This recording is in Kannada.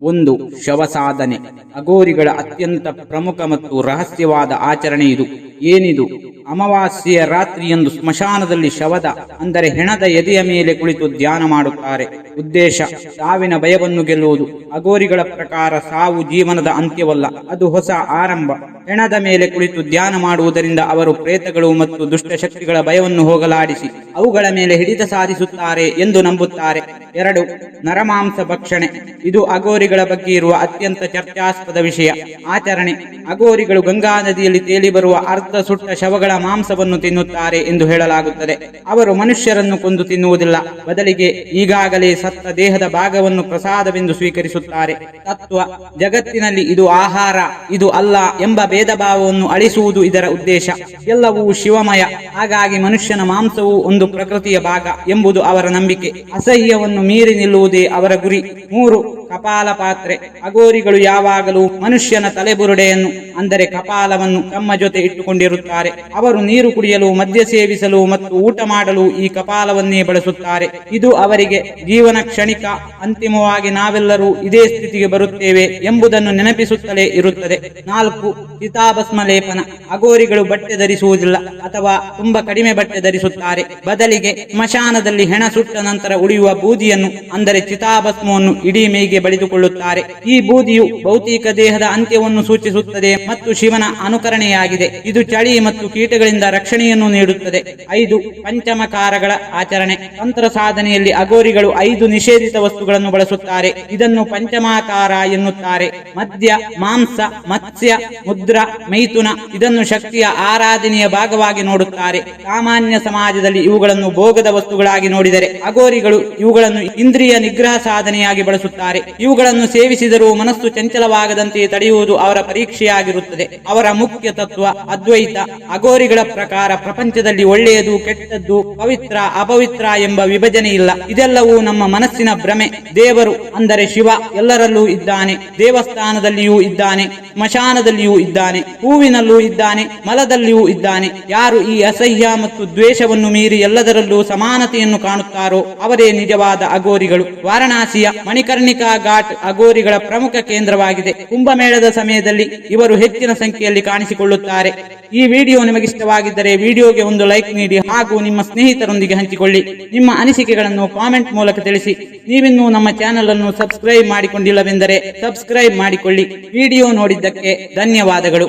ಒಂದು ಶವಸಾಧನೆ. ಅಘೋರಿಗಳ ಅತ್ಯಂತ ಪ್ರಮುಖ ಮತ್ತು ರಹಸ್ಯವಾದ ಆಚರಣೆ ಇದು. ಏನಿದು? ಅಮಾವಾಸ್ಯೆಯ ರಾತ್ರಿಯಂದು ಸ್ಮಶಾನದಲ್ಲಿ ಶವದ ಅಂದರೆ ಹೆಣದ ಎದೆಯ ಮೇಲೆ ಕುಳಿತು ಧ್ಯಾನ ಮಾಡುತ್ತಾರೆ. ಉದ್ದೇಶ ಸಾವಿನ ಭಯವನ್ನು ಗೆಲ್ಲುವುದು. ಅಘೋರಿಗಳ ಪ್ರಕಾರ ಸಾವು ಜೀವನದ ಅಂತ್ಯವಲ್ಲ, ಅದು ಹೊಸ ಆರಂಭ. ಹೆಣದ ಮೇಲೆ ಕುಳಿತು ಧ್ಯಾನ ಮಾಡುವುದರಿಂದ ಅವರು ಪ್ರೇತಗಳು ಮತ್ತು ದುಷ್ಟಶಕ್ತಿಗಳ ಭಯವನ್ನು ಹೋಗಲಾಡಿಸಿ ಅವುಗಳ ಮೇಲೆ ಹಿಡಿತ ಸಾಧಿಸುತ್ತಾರೆ ಎಂದು ನಂಬುತ್ತಾರೆ. 2. ನರಮಾಂಸ ಭಕ್ಷಣೆ. ಇದು ಅಘೋರಿಗಳ ಬಗ್ಗೆ ಇರುವ ಅತ್ಯಂತ ಚರ್ಚಾಸ್ಪದ ವಿಷಯ. ಆಚರಣೆ: ಅಘೋರಿಗಳು ಗಂಗಾ ನದಿಯಲ್ಲಿ ತೇಲಿ ಬರುವ ಅರ್ಧ ಸುಟ್ಟ ಶವಗಳ ಮಾಂಸವನ್ನು ತಿನ್ನುತ್ತಾರೆ ಎಂದು ಹೇಳಲಾಗುತ್ತದೆ. ಅವರು ಮನುಷ್ಯರನ್ನು ಕೊಂದು ತಿನ್ನುವುದಿಲ್ಲ, ಬದಲಿಗೆ ಈಗಾಗಲೇ ಸತ್ತ ದೇಹದ ಭಾಗವನ್ನು ಪ್ರಸಾದವೆಂದು ಸ್ವೀಕರಿಸುತ್ತಾರೆ. ತತ್ವ: ಜಗತ್ತಿನಲ್ಲಿ ಇದು ಆಹಾರ, ಇದು ಅಲ್ಲ ಎಂಬ ಭೇದ ಭಾವವನ್ನು ಅಳಿಸುವುದು ಇದರ ಉದ್ದೇಶ. ಎಲ್ಲವೂ ಶಿವಮಯ, ಹಾಗಾಗಿ ಮನುಷ್ಯನ ಮಾಂಸವು ಒಂದು ಪ್ರಕೃತಿಯ ಭಾಗ ಎಂಬುದು ಅವರ ನಂಬಿಕೆ. ಅಸಹ್ಯವನ್ನು ಮೀರಿ ನಿಲ್ಲುವುದೇ ಅವರ ಗುರಿ. 3. ಕಪಾಲ ಪಾತ್ರೆ. ಅಘೋರಿಗಳು ಯಾವಾಗಲೂ ಮನುಷ್ಯನ ತಲೆಬುರುಡೆಯನ್ನು ಅಂದರೆ ಕಪಾಲವನ್ನು ತಮ್ಮ ಜೊತೆ ಇಟ್ಟುಕೊಂಡಿರುತ್ತಾರೆ. ಅವರು ನೀರು ಕುಡಿಯಲು, ಮದ್ಯ ಸೇವಿಸಲು ಮತ್ತು ಊಟ ಮಾಡಲು ಈ ಕಪಾಲವನ್ನೇ ಬಳಸುತ್ತಾರೆ. ಇದು ಅವರಿಗೆ ಜೀವನ ಕ್ಷಣಿಕ, ಅಂತಿಮವಾಗಿ ನಾವೆಲ್ಲರೂ ಇದೇ ಸ್ಥಿತಿಗೆ ಬರುತ್ತೇವೆ ಎಂಬುದನ್ನು ನೆನಪಿಸುತ್ತಲೇ ಇರುತ್ತದೆ. 4. ಚಿತಾಭಸ್ಮ ಲೇಪನ. ಅಘೋರಿಗಳು ಬಟ್ಟೆ ಧರಿಸುವುದಿಲ್ಲ ಅಥವಾ ತುಂಬಾ ಕಡಿಮೆ ಬಟ್ಟೆ ಧರಿಸುತ್ತಾರೆ. ಬದಲಿಗೆ ಸ್ಮಶಾನದಲ್ಲಿ ಹೆಣ ಸುಟ್ಟ ನಂತರ ಉಳಿಯುವ ಬೂದಿಯನ್ನು ಅಂದರೆ ಚಿತಾಭಸ್ಮವನ್ನು ಇಡೀ ಮೈಗೆ ಬಳಿದುಕೊಳ್ಳುತ್ತಾರೆ. ಈ ಬೂದಿಯು ಭೌತಿಕ ದೇಹದ ಅಂತ್ಯವನ್ನು ಸೂಚಿಸುತ್ತದೆ ಮತ್ತು ಶಿವನ ಅನುಕರಣೆಯಾಗಿದೆ. ಇದು ಚಳಿ ಮತ್ತು ಕೀಟಗಳಿಂದ ರಕ್ಷಣೆಯನ್ನು ನೀಡುತ್ತದೆ. 5. ಪಂಚಮಕಾರಗಳ ಆಚರಣೆ. ತಂತ್ರ ಸಾಧನೆಯಲ್ಲಿ ಅಘೋರಿಗಳು 5 ನಿಷೇಧಿತ ವಸ್ತುಗಳನ್ನು ಬಳಸುತ್ತಾರೆ. ಇದನ್ನು ಪಂಚಮಾಕಾರ ಎನ್ನುತ್ತಾರೆ. ಮದ್ಯ, ಮಾಂಸ, ಮತ್ಸ್ಯ, ಮುದ್ರ, ಮೈಥುನ. ಇದನ್ನು ಶಕ್ತಿಯ ಆರಾಧನೆಯ ಭಾಗವಾಗಿ ನೋಡುತ್ತಾರೆ. ಸಾಮಾನ್ಯ ಸಮಾಜದಲ್ಲಿ ಇವುಗಳನ್ನು ಭೋಗದ ವಸ್ತುಗಳಾಗಿ ನೋಡಿದರೆ, ಅಘೋರಿಗಳು ಇವುಗಳನ್ನು ಇಂದ್ರಿಯ ನಿಗ್ರಹ ಸಾಧನೆಯಾಗಿ ಬಳಸುತ್ತಾರೆ. ಇವುಗಳನ್ನು ಸೇವಿಸಿದರೂ ಮನಸ್ಸು ಚಂಚಲವಾಗದಂತೆ ತಡೆಯುವುದು ಅವರ ಪರೀಕ್ಷೆಯಾಗಿರುತ್ತದೆ. ಅವರ ಮುಖ್ಯ ತತ್ವ ಅದ್ವೈತ. ಅಘೋರಿಗಳ ಪ್ರಕಾರ ಪ್ರಪಂಚದಲ್ಲಿ ಒಳ್ಳೆಯದು, ಕೆಟ್ಟದ್ದು, ಪವಿತ್ರ, ಅಪವಿತ್ರ ಎಂಬ ವಿಭಜನೆ ಇಲ್ಲ. ಇದೆಲ್ಲವೂ ನಮ್ಮ ಮನಸ್ಸಿನ ಭ್ರಮೆ. ದೇವರು ಅಂದರೆ ಶಿವ ಎಲ್ಲರಲ್ಲೂ ಇದ್ದಾನೆ. ದೇವಸ್ಥಾನದಲ್ಲಿಯೂ ಇದ್ದಾನೆ, ಸ್ಮಶಾನದಲ್ಲಿಯೂ ಇದ್ದಾನೆ, ಹೂವಿನಲ್ಲೂ ಇದ್ದಾನೆ, ಮಲದಲ್ಲಿಯೂ ಇದ್ದಾನೆ. ಯಾರು ಈ ಅಸಹ್ಯ ಮತ್ತು ದ್ವೇಷವನ್ನು ಮೀರಿ ಎಲ್ಲದರಲ್ಲೂ ಸಮಾನತೆಯನ್ನು ಕಾಣುತ್ತಾರೋ ಅವರೇ ನಿಜವಾದ ಅಘೋರಿಗಳು. ವಾರಣಾಸಿಯ ಮಣಿಕರ್ಣಿಕಾ ಘಾಟ್ ಅಘೋರಿಗಳ ಪ್ರಮುಖ ಕೇಂದ್ರವಾಗಿದೆ. ಕುಂಭಮೇಳದ ಸಮಯದಲ್ಲಿ ಇವರು ಹೆಚ್ಚಿನ ಸಂಖ್ಯೆಯಲ್ಲಿ ಕಾಣಿಸಿಕೊಳ್ಳುತ್ತಾರೆ. ಈ ವಿಡಿಯೋ ನಿಮಗಿಷ್ಟವಾಗಿದ್ದರೆ ವಿಡಿಯೋಗೆ ಒಂದು ಲೈಕ್ ನೀಡಿ ಹಾಗೂ ನಿಮ್ಮ ಸ್ನೇಹಿತರೊಂದಿಗೆ ಹಂಚಿಕೊಳ್ಳಿ. ನಿಮ್ಮ ಅನಿಸಿಕೆಗಳನ್ನು ಕಾಮೆಂಟ್ ಮೂಲಕ ತಿಳಿಸಿ. ನೀವಿನ್ನೂ ನಮ್ಮ ಚಾನೆಲ್ ಅನ್ನು ಸಬ್ಸ್ಕ್ರೈಬ್ ಮಾಡಿಕೊಂಡಿಲ್ಲವೆಂದರೆ ಸಬ್ಸ್ಕ್ರೈಬ್ ಮಾಡಿಕೊಳ್ಳಿ. ವಿಡಿಯೋ ನೋಡಿದ್ದಕ್ಕೆ ಧನ್ಯವಾದಗಳು.